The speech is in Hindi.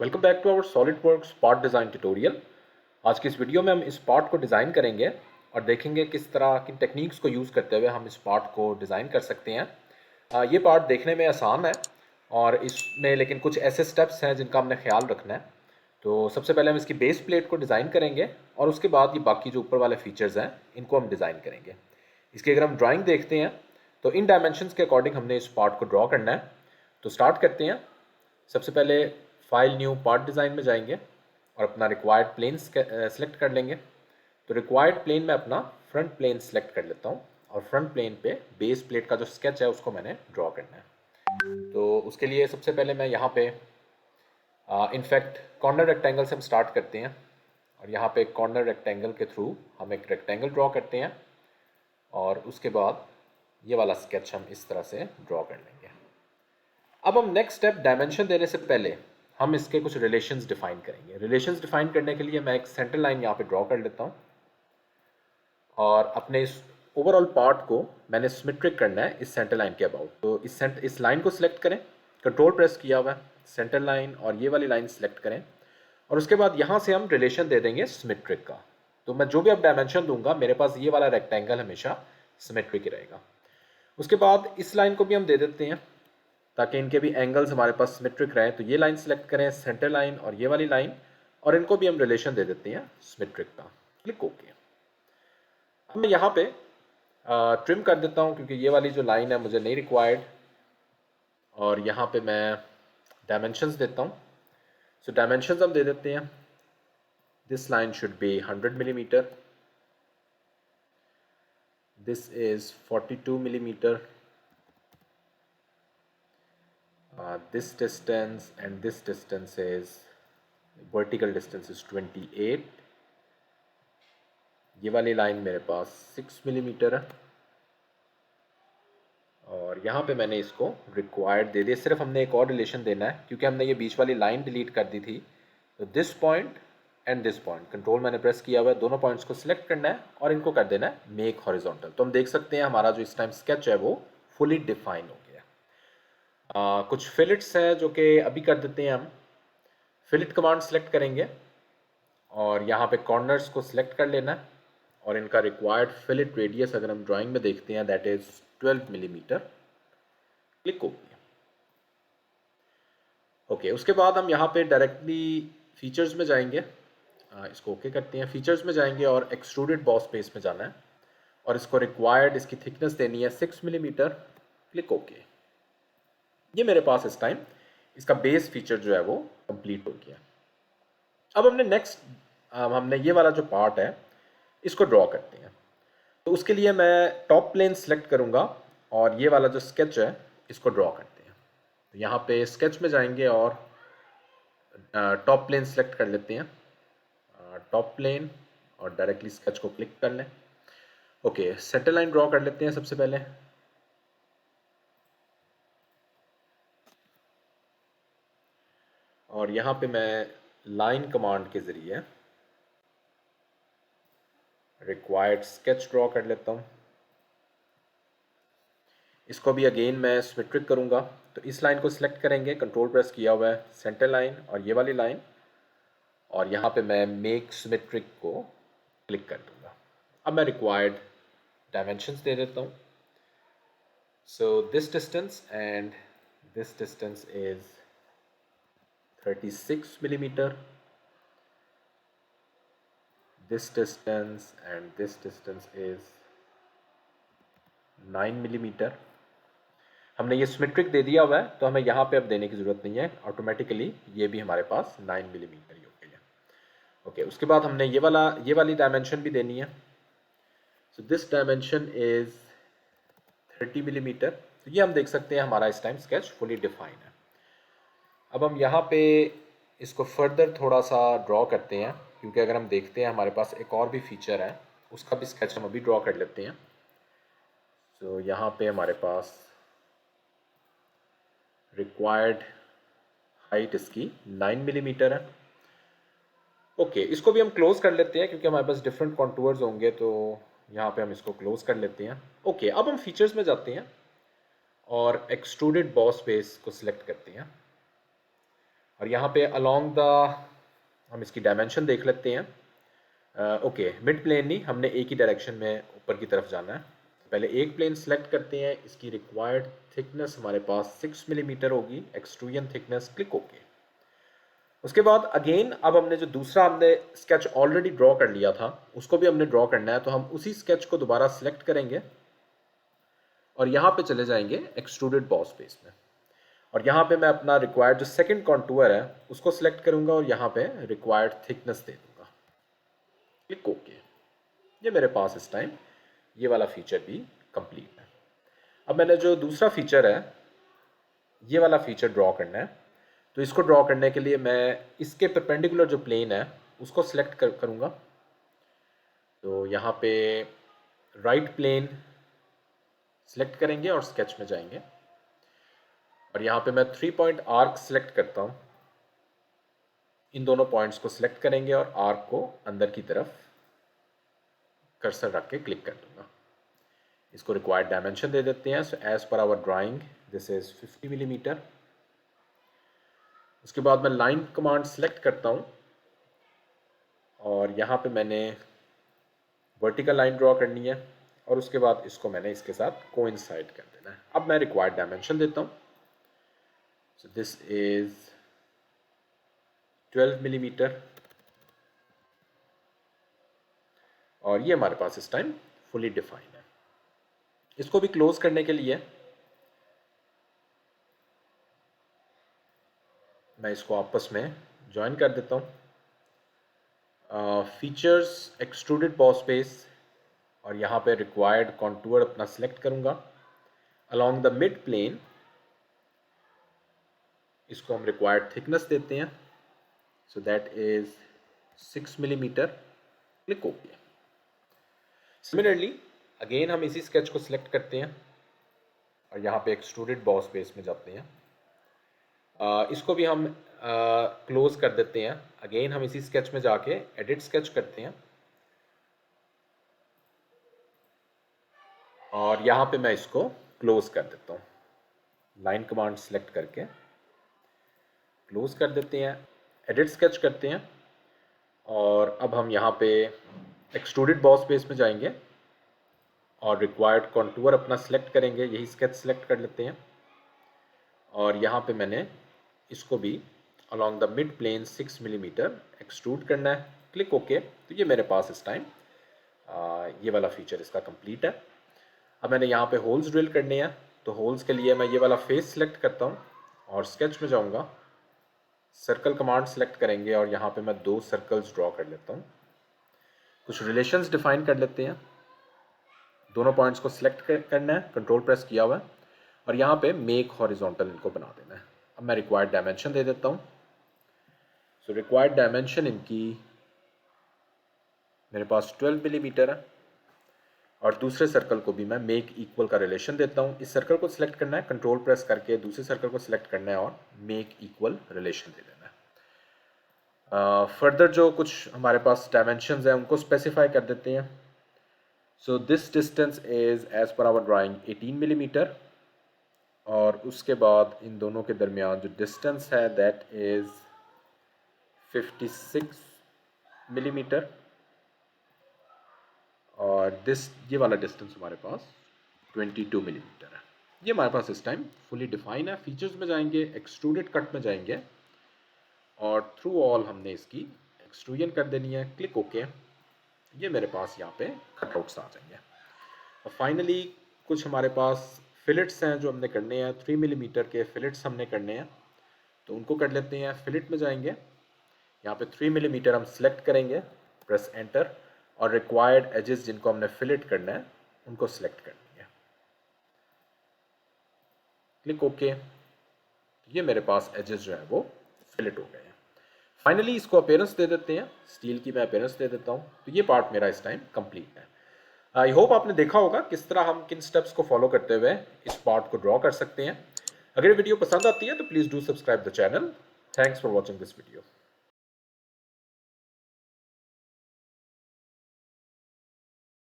Welcome back to our SolidWorks part design tutorial. आज की इस वीडियो में हम इस पार्ट को डिज़ाइन करेंगे और देखेंगे किस तरह की टेक्निक्स को यूज़ करते हुए हम इस पार्ट को डिज़ाइन कर सकते हैं। ये पार्ट देखने में आसान है और इसमें लेकिन कुछ ऐसे स्टेप्स हैं जिनका हमने ख्याल रखना है। तो सबसे पहले हम इसकी बेस प्लेट को डिज़ाइन करेंगे और उसके बाद ये बाकी जो ऊपर वाले फीचर्स हैं इनको हम डिज़ाइन करेंगे। इसकी अगर हम ड्राइंग देखते हैं तो इन डायमेंशंस के अकॉर्डिंग हमने इस पार्ट को ड्रॉ करना है। तो स्टार्ट करते हैं। सबसे पहले फाइल न्यू पार्ट डिज़ाइन में जाएंगे और अपना रिक्वायर्ड प्लेन सेलेक्ट कर लेंगे। तो रिक्वायर्ड प्लेन में अपना फ्रंट प्लेन सेलेक्ट कर लेता हूँ और फ्रंट प्लेन पे बेस प्लेट का जो स्केच है उसको मैंने ड्रॉ करना है। तो उसके लिए सबसे पहले मैं यहाँ पे इनफैक्ट कॉर्नर रेक्टेंगल से हम स्टार्ट करते हैं और यहाँ पे कॉर्नर रेक्टेंगल के थ्रू हम एक रेक्टेंगल ड्रॉ करते हैं और उसके बाद ये वाला स्केच हम इस तरह से ड्रॉ कर लेंगे। अब हम नेक्स्ट स्टेप डायमेंशन देने से पहले हम इसके कुछ रिलेशंस डिफाइन करेंगे। रिलेशंस डिफाइन करने के लिए मैं एक सेंटर लाइन यहाँ पे ड्रॉ कर लेता हूँ और अपने इस ओवरऑल पार्ट को मैंने सिमेट्रिक करना है इस सेंटर लाइन के अबाउट। तो इस लाइन को सिलेक्ट करें, कंट्रोल प्रेस किया हुआ है, सेंटर लाइन और ये वाली लाइन सिलेक्ट करें और उसके बाद यहाँ से हम रिलेशन दे देंगे सिमेट्रिक का। तो मैं जो भी अब डायमेंशन दूंगा मेरे पास ये वाला रेक्टेंगल हमेशा सिमेट्रिक ही रहेगा। उसके बाद इस लाइन को भी हम दे देते हैं ताकि इनके भी एंगल्स हमारे पास सिमेट्रिक रहे। तो ये लाइन सेलेक्ट करें, सेंटर लाइन और ये वाली लाइन, और इनको भी हम रिलेशन दे देते हैं सिमेट्रिक का। Click okay. अब मैं यहाँ पे ट्रिम कर देता हूँ क्योंकि ये वाली जो लाइन है मुझे नहीं रिक्वायर्ड, और यहाँ पे मैं डायमेंशंस देता हूँ। सो डायमेंशंस हम दे देते हैं। This line should be 100 millimetre, this is 42 millimetre, this distance and this distance is vertical distance is 28। ये वाली लाइन मेरे पास 6 मिलीमीटर है और यहाँ पे मैंने इसको रिक्वायर्ड दे दिया। सिर्फ हमने एक और रिलेशन देना है क्योंकि हमने ये बीच वाली लाइन डिलीट कर दी थी। तो this point and this point, control मैंने प्रेस किया हुआ है, दोनों पॉइंट्स को सिलेक्ट करना है और इनको कर देना है मेक हॉरिजॉन्टल। तो हम देख सकते हैं हमारा जो इस टाइम स्केच है वो फुली डिफाइन हो गया। कुछ फिलिट्स हैं जो कि अभी कर देते हैं हम। फिलिट कमांड सेलेक्ट करेंगे और यहाँ पे कॉर्नर्स को सिलेक्ट कर लेना है और इनका रिक्वायर्ड फिलिट रेडियस अगर हम ड्राइंग में देखते हैं that is 12 millimetre. Click okay. उसके बाद हम यहाँ पे डायरेक्टली फीचर्स में जाएंगे। इसको ओके करते हैं। फीचर्स में जाएंगे और एक्सट्रूडेड बॉस पेस में जाना है और इसको रिक्वायर्ड इसकी थिकनेस देनी है 6 मिलीमीटर। Click okay. ये मेरे पास इस टाइम इसका बेस फीचर जो है वो कंप्लीट हो गया। अब हमने ये वाला जो पार्ट है इसको ड्रॉ करते हैं। तो उसके लिए मैं टॉप प्लेन सेलेक्ट करूंगा और ये वाला जो स्केच है इसको ड्रॉ करते हैं। तो यहाँ पे स्केच में जाएंगे और टॉप प्लेन सेलेक्ट कर लेते हैं, टॉप प्लेन, और डायरेक्टली स्केच को क्लिक कर लें। ओके, सेंटर लाइन ड्रॉ कर लेते हैं सबसे पहले। और यहाँ पे मैं लाइन कमांड के ज़रिए रिक्वायर्ड स्केच ड्रॉ कर लेता हूँ। इसको भी अगेन मैं सिमेट्रिक करूँगा। तो इस लाइन को सिलेक्ट करेंगे, कंट्रोल प्रेस किया हुआ है, सेंटर लाइन और ये वाली लाइन, और यहाँ पे मैं मेक सिमेट्रिक को क्लिक कर दूँगा। अब मैं रिक्वायर्ड डायमेंशंस दे देता हूँ। सो this distance and this distance is 36 millimetre, this distance and this distance is 9 millimetre. हमने ये सिमेट्रिक दे दिया हुआ है तो हमें यहाँ पे अब देने की ज़रूरत नहीं है, ऑटोमेटिकली ये भी हमारे पास 9 मिलीमीटर ही हो गया। ओके, उसके बाद हमने ये वाली डायमेंशन भी देनी है। So this dimension is 30 millimetre. तो ये हम देख सकते हैं हमारा इस टाइम स्केच फुली डिफाइन है। अब हम यहाँ पे इसको फर्दर थोड़ा सा ड्रॉ करते हैं क्योंकि अगर हम देखते हैं हमारे पास एक और भी फीचर है, उसका भी स्केच हम अभी ड्रॉ कर लेते हैं। तो यहाँ पे हमारे पास रिक्वायर्ड हाइट इसकी 9 मिलीमीटर है। ओके, इसको भी हम क्लोज कर लेते हैं क्योंकि हमारे पास डिफरेंट कॉन्टूर्स होंगे, तो यहाँ पे हम इसको क्लोज कर लेते हैं। ओके, अब हम फीचर्स में जाते हैं और एक्सट्रूडेड बॉस बेस को सिलेक्ट करते हैं और यहाँ पे अलोंग द हम इसकी डायमेंशन देख लेते हैं। ओके, मिड प्लेन नहीं, हमने एक ही डायरेक्शन में ऊपर की तरफ जाना है। पहले एक प्लेन सेलेक्ट करते हैं, इसकी रिक्वायर्ड थिकनेस हमारे पास 6 मिलीमीटर होगी, एक्सट्रूजन थिकनेस, क्लिक ओके। उसके बाद अगेन अब हमने जो दूसरा हमने स्केच ऑलरेडी ड्रॉ कर लिया था उसको भी हमने ड्रॉ करना है, तो हम उसी स्केच को दोबारा सिलेक्ट करेंगे और यहाँ पे चले जाएंगे एक्सट्रूडेड बॉस बेस में, और यहाँ पे मैं अपना रिक्वायर्ड जो सेकंड कॉन्टूर है उसको सिलेक्ट करूँगा और यहाँ पे रिक्वायर्ड थिकनेस दे दूँगा, क्लिक ओके। ये मेरे पास इस टाइम ये वाला फीचर भी कंप्लीट है। अब मैंने जो दूसरा फीचर है ये वाला फीचर ड्रॉ करना है, तो इसको ड्रॉ करने के लिए मैं इसके परपेंडिकुलर जो प्लेन है उसको सिलेक्ट करूँगा। तो यहाँ पे राइट प्लेन सिलेक्ट करेंगे और स्केच में जाएंगे, और यहाँ पे मैं 3 पॉइंट आर्क सिलेक्ट करता हूँ। इन दोनों पॉइंट्स को सिलेक्ट करेंगे और आर्क को अंदर की तरफ कर्सर रख के क्लिक कर दूंगा। इसको रिक्वायर्ड डायमेंशन दे देते हैं। So as per our drawing this is 50 millimetre. उसके बाद मैं लाइन कमांड सेलेक्ट करता हूँ और यहाँ पे मैंने वर्टिकल लाइन ड्रॉ करनी है और उसके बाद इसको मैंने इसके साथ कोइंसाइड कर देना है। अब मैं रिक्वायर्ड डायमेंशन देता हूँ। सो दिस इज 12 मिलीमीटर और ये हमारे पास इस टाइम फुली डिफाइंड है। इसको भी क्लोज करने के लिए मैं इसको आपस में ज्वाइन कर देता हूँ। फीचर्स एक्सट्रूडेड बॉस बेस, और यहाँ पे रिक्वायर्ड कॉन्टूर अपना सिलेक्ट करूँगा अलोंग द मिड प्लेन। इसको हम रिक्वायर्ड थिकनेस देते हैं, so that is 6 millimetre, click okay. Similarly again हम इसी स्केच को सिलेक्ट करते हैं और यहाँ पे एक्सट्रूडेड बॉस बेस में जाते हैं। इसको भी हम क्लोज कर देते हैं। अगेन हम इसी स्केच में जाके एडिट स्केच करते हैं और यहाँ पे मैं इसको क्लोज कर देता हूँ। लाइन कमांड सेलेक्ट करके क्लोज कर देते हैं, एडिट स्केच करते हैं और अब हम यहाँ पे एक्सट्रूडेड बॉस बेस में जाएंगे और रिक्वायर्ड कॉन्टूर अपना सिलेक्ट करेंगे। यही स्केच सिलेक्ट कर लेते हैं और यहाँ पे मैंने इसको भी along the mid plane 6 millimetre extrude करना है, क्लिक ओके। तो ये मेरे पास इस टाइम ये वाला फीचर इसका कंप्लीट है। अब मैंने यहाँ पे होल्स ड्रिल करने हैं, तो होल्स के लिए मैं ये वाला फेस सिलेक्ट करता हूँ और स्केच में जाऊँगा, सर्कल कमांड सेलेक्ट करेंगे और यहाँ पे मैं 2 सर्कल्स ड्रॉ कर लेता हूँ। कुछ रिलेशंस डिफाइन कर लेते हैं। दोनों पॉइंट्स को सिलेक्ट करना है, कंट्रोल प्रेस किया हुआ है, और यहाँ पे मेक हॉरिजॉन्टल इनको बना देना है। अब मैं रिक्वायर्ड डायमेंशन दे देता हूँ। सो रिक्वायर्ड डायमेंशन इनकी मेरे पास 12 मिलीमीटर है और दूसरे सर्कल को भी मैं मेक इक्वल का रिलेशन देता हूँ। इस सर्कल को सिलेक्ट करना है, कंट्रोल प्रेस करके दूसरे सर्कल को सिलेक्ट करना है और मेक इक्वल रिलेशन दे देना है। फर्दर जो कुछ हमारे पास डायमेंशंस हैं उनको स्पेसिफाई कर देते हैं। So this distance is as per our drawing 18 millimetre और उसके बाद इन दोनों के दरमियान जो डिस्टेंस है दैट इज 56 मिलीमीटर और ये वाला डिस्टेंस हमारे पास 22 मिलीमीटर है। ये हमारे पास इस टाइम फुली डिफाइन है। फीचर्स में जाएंगे, एक्सट्रूडेड कट में जाएंगे और थ्रू ऑल हमने इसकी एक्सट्रूजन कर देनी है, क्लिक ओके। ये मेरे पास यहाँ पे कटआउट्स आ जाएंगे। और फाइनली कुछ हमारे पास फिलेट्स हैं जो हमने करने हैं, 3 मिलीमीटर के फिलेट्स हमने करने हैं, तो उनको कर लेते हैं। फिलेट में जाएंगे, यहाँ पे 3 मिलीमीटर हम सिलेक्ट करेंगे, प्रेस एंटर और रिक्वायर्ड एजेस जिनको हमने फिलेट करना है उनको सिलेक्ट कर लेंगे, क्लिक ओके। ये मेरे पास एजेस जो है वो फिलेट हो गए हैं। फाइनली इसको अपीयरेंस दे देते हैं, स्टील की मैं अपीयरेंस दे देता हूँ। तो ये पार्ट मेरा इस टाइम कंप्लीट है। आई होप आपने देखा होगा किस तरह हम किन स्टेप्स को फॉलो करते हुए इस पार्ट को ड्रॉ कर सकते हैं। अगर वीडियो पसंद आती है तो please do subscribe the channel. Thanks for watching this video.